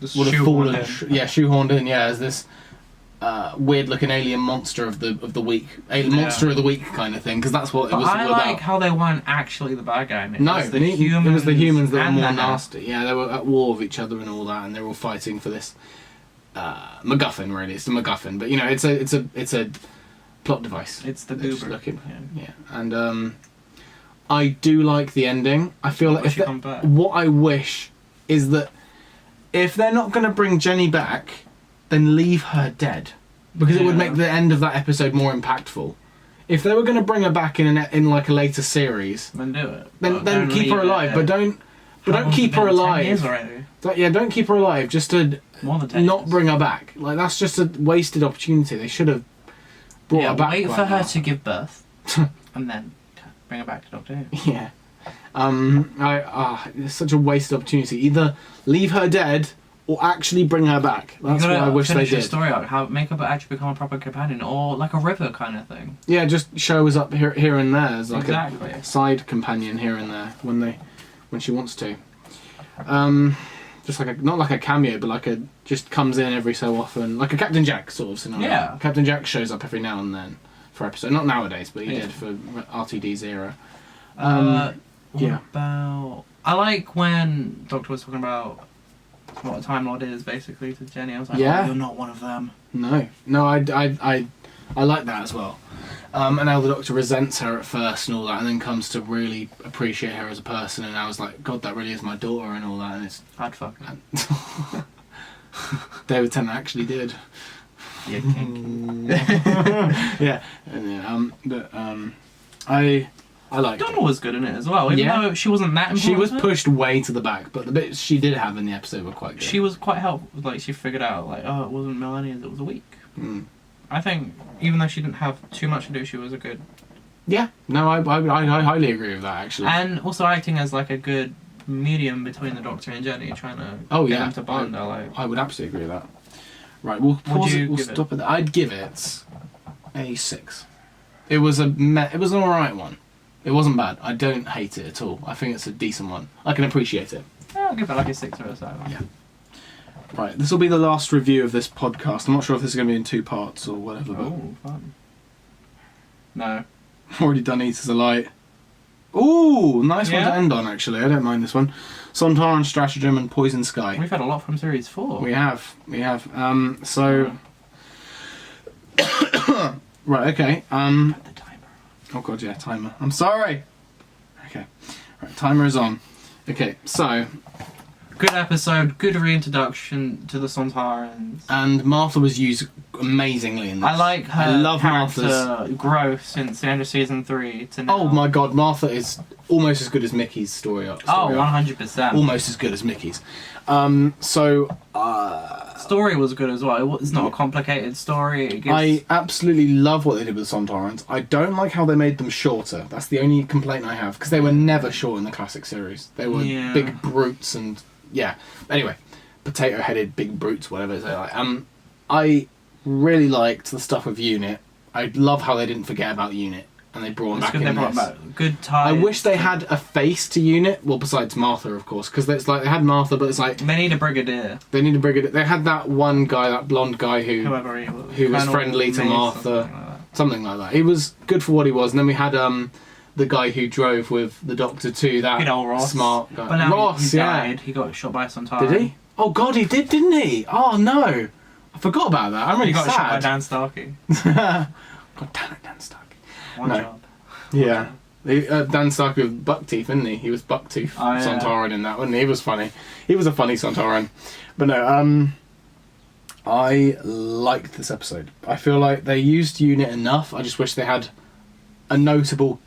Would shoehorned in, shoehorned in, as this weird looking alien monster of the week, alien Yeah. monster of the week kind of thing, because that's what it But was I all like about. how they weren't actually the bad guy. No, it was the humans that were and more the nasty. Yeah, they were at war with each other and all that, and they're all fighting for this MacGuffin. Really, it's the MacGuffin, but it's a plot device. It's the They're just goober. looking. Yeah. Yeah, and I do like the ending. I feel like Wish if she come back. what I wish is that if they're not going to bring Jenny back, then leave her dead, because it would Yeah. make the end of that episode more impactful. If they were going to bring her back in like a later series, Then do it. then But then don't keep leave her it alive, there. but don't How long's keep it her been? 10 years alive. already. Don't keep her alive just to More than 10 not years. bring her back. Like, that's just a wasted opportunity. They should have brought her back. Wait by for her now. to give birth, and then bring her back to Doctor Who. Yeah. It's such a wasted opportunity. Either leave her dead or actually bring her back. That's You what gotta I wish they finish your did. story arc. Make her actually become a proper companion, or like a River kind of thing. Yeah, just show us up here and there as like Exactly. a side companion here and there when she wants to. Just like not like a cameo, but like just comes in every so often, like a Captain Jack sort of scenario. Yeah. Captain Jack shows up every now and then for episode. Not nowadays, but he Yeah. did for RTD's era. What yeah. about? I like when Doctor was talking about what a Time Lord is basically to Jenny. I was like, Yeah. oh, you're not one of them. No, I like that as well. And how the Doctor resents her at first and all that, and then comes to really appreciate her as a person. And I was like, God, that really is my daughter and all that. And it's I'd fuck her. David Tennant actually did. You kinky. Yeah, I liked it. Donna was good in it as well, even Yeah. though she wasn't that important. She was pushed way to the back, but the bits she did have in the episode were quite good. She was quite helpful. Like, she figured out, like, oh, it wasn't millennials, it was a week. Mm. I think, even though she didn't have too much to do, she was a good... Yeah, no, I highly agree with that actually. And also acting as, like, a good medium between the Doctor and Jenny, trying to Oh, get yeah. them to bond. They're like... I would absolutely agree with that. Right, we'll Would pause you it. We'll give it? stop it. I'd give it a 6. It was an alright one. It wasn't bad. I don't hate it at all. I think it's a decent one. I can appreciate it. Yeah, I'll give it like a 6 or a 7. Yeah. Right, this will be the last review of this podcast. I'm not sure if this is going to be in 2 parts or whatever, but Oh, fun. No. I've already done Eaters of Light. Ooh, nice one Yeah. to end on, actually. I don't mind this one. Sontaran Stratagem and Poison Sky. We've had a lot from Series 4. We have. So... Right, okay. Put the timer on. Oh god, yeah, timer. I'm sorry! Okay. Right, timer is on. Okay, so... Good episode, good reintroduction to the Sontarans. And Martha was used amazingly in this. I like her I love character Martha's... growth since the end of season 3 to now. Oh my god, Martha is almost as good as Mickey's story arc. Oh, story arc. 100%. Almost as good as Mickey's. Story was good as well. It's not a complicated story. It gives... I absolutely love what they did with the Sontarans. I don't like how they made them shorter. That's the only complaint I have, because they were never short in the classic series. They were Yeah. big brutes and... Yeah. Anyway, potato-headed big brutes, whatever it's like. I really liked the stuff with Unit. I love how they didn't forget about Unit, and they brought him It's back good in they brought this. back good ties. I wish they had a face to Unit, well, besides Martha, of course, because it's like they had Martha, but it's like They need a brigadier, they need a brigadier. They had that one guy, that blonde guy who whoever he was. Who was Colonel friendly to Mace, Martha. something like that. something like that. He was good for what he was, and then we had the guy who drove with the Doctor to that Good old Ross. smart guy. But now Ross, he yeah. died. He got shot by a Sontaran. Did he? Oh God, he did, didn't he? Oh no, I forgot about that. I'm really He got shot by sad. Dan Starkey. God damn it, Dan Stark. One No. job. Yeah. Dan Stark with Bucktooth, didn't he? He was Bucktooth Oh, yeah. Sontaran in that, wasn't he? He was funny. He was a funny Sontaran. But no, I liked this episode. I feel like they used Unit enough. I just wish they had a notable,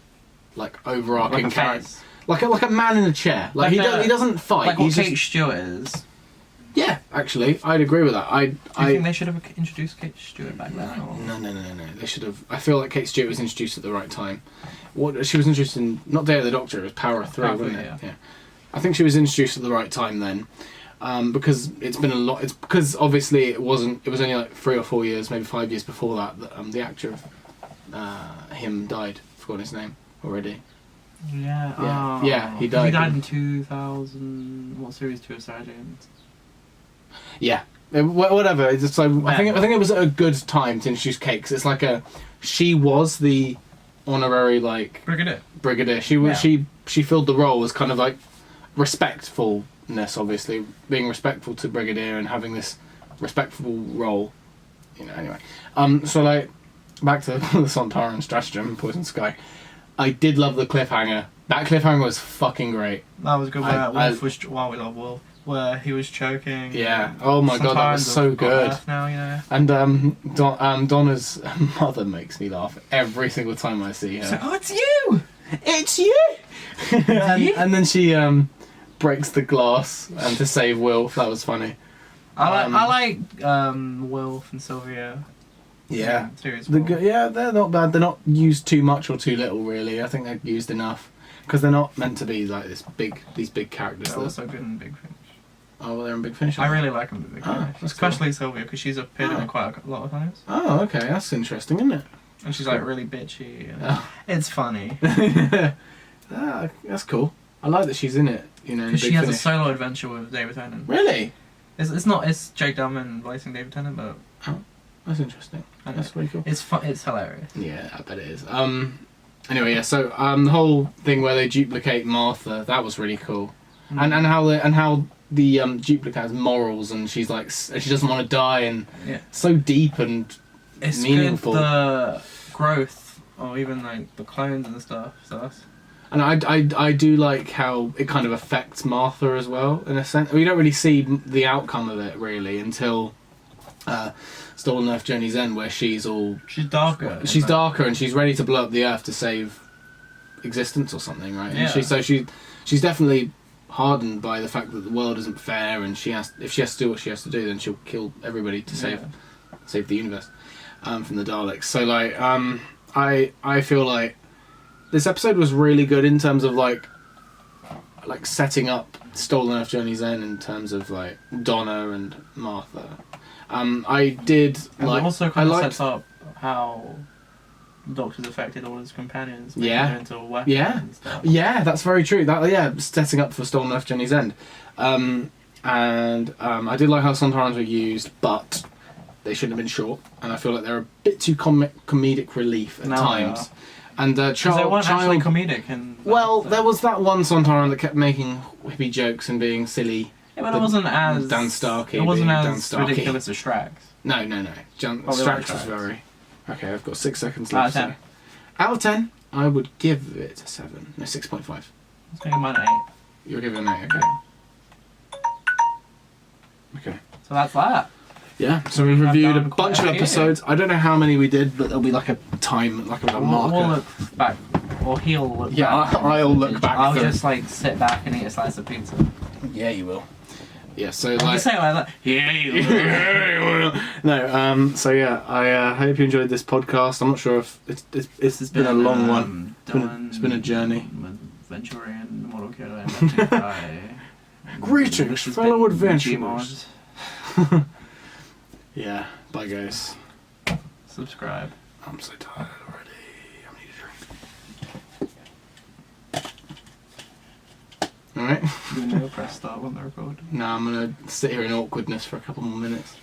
like, overarching Like a character. face. Like a man in a chair. Like he doesn't fight. Like what He's Kate just, Stewart is. yeah, actually, I'd agree with that. Do you think they should have introduced Kate Stewart back then? Or? No. They should have. I feel like Kate Stewart was introduced at the right time. What she was introduced in, not Day of the Doctor, it was Power of 3, Power of wasn't 3, it? yeah. I think she was introduced at the right time then, because it's been a lot. It's because obviously it wasn't. It was only like 3 or 4 years, maybe 5 years before that the actor of him died. Forgotten his name already. Yeah. Yeah. Oh. Yeah, he He died died in- in 2000. What series 2 of Sarah James? Yeah, Whatever. It's just so I think it was a good time to introduce Kate, 'cause it's like she was the honorary like brigadier. She was she filled the role as kind of like respectfulness, obviously being respectful to brigadier and having this respectful role. You know. Anyway, so like back to the Sontaran stratagem, Poison Sky. I did love the cliffhanger. That cliffhanger was fucking great. That was good. Where Wolf was, while we love Wolf, where he was choking. Yeah. Oh my god, that was so good. Now, you know. And Donna's mother makes me laugh every single time I see her. She's like, oh, it's you! It's you! and then she breaks the glass and to save Wilf. That was funny. I like Wilf and Sylvia. Yeah. Series Yeah, they're not bad. They're not used too much or too little, really. I think they're used enough. Because they're not meant to be like these big characters. They're also good in Big Finish. Oh, well, they're in Big Finish. I really like them in Big Finish. That's Especially Sylvia, because she's appeared in it quite a lot of times. Oh, okay. That's interesting, isn't it? And she's like really bitchy. And It's funny. That's cool. I like that she's in it, you know. Because she has a solo adventure with David Tennant. Really? It's Jake Delman voicing David Tennant, but that's interesting. That's pretty cool. It's it's hilarious. Yeah, I bet it is. Anyway, yeah. So the whole thing where they duplicate Martha, that was really cool, and how the duplicate has morals, and she's like she doesn't want to die, and so deep and it's meaningful. Good, the growth, or even like the clones and stuff. So that's. And I do like how it kind of affects Martha as well, in a sense. We don't really see the outcome of it, really, until Stolen Earth Journey's End, where she's darker. She's darker, and she's ready to blow up the Earth to save existence or something, right? Yeah. And she's definitely hardened by the fact that the world isn't fair, and if she has to do what she has to do, then she'll kill everybody to save the universe from the Daleks. So like I feel like this episode was really good in terms of like setting up Stolen Earth Journey's End in terms of like Donna and Martha. I did and like also kind of sets up how the Doctor's affected all his companions. Them into weapons and stuff. Yeah, that's very true. That setting up for Stolen Earth Journey's End. And I did like how Sontarans were used, but they shouldn't have been short, and I feel like they're a bit too comedic relief at times. And they weren't actually comedic. There was that one Sontaran that kept making hippie jokes and being silly. Yeah, but it wasn't as Dan Starkey. It wasn't as Dan Starkey. ridiculous as Strax. No. Strax was very. Okay, I've got 6 seconds left. Out of 10. Out of 10, I would give it a 7. No, 6.5. Let's make mine an 8. You're giving it an 8. Okay. So that's that. Yeah, so we reviewed a bunch of episodes. I don't know how many we did, but there'll be like a time, like a marker. We'll look back, or he'll look back. Yeah, I'll look back. I'll just like sit back and eat a slice of pizza. Yeah, you will. Yeah, so I'm like. just saying like that. Yeah, you will. No, so yeah, I hope you enjoyed this podcast. I'm not sure if it's been a long one. It's been a journey. Venturian Mortal Killer. Greetings, fellow adventurers. Yeah, bye guys. Subscribe. I'm so tired already. I need a drink. Alright. You never press start on the record. No, I'm gonna sit here in awkwardness for a couple more minutes.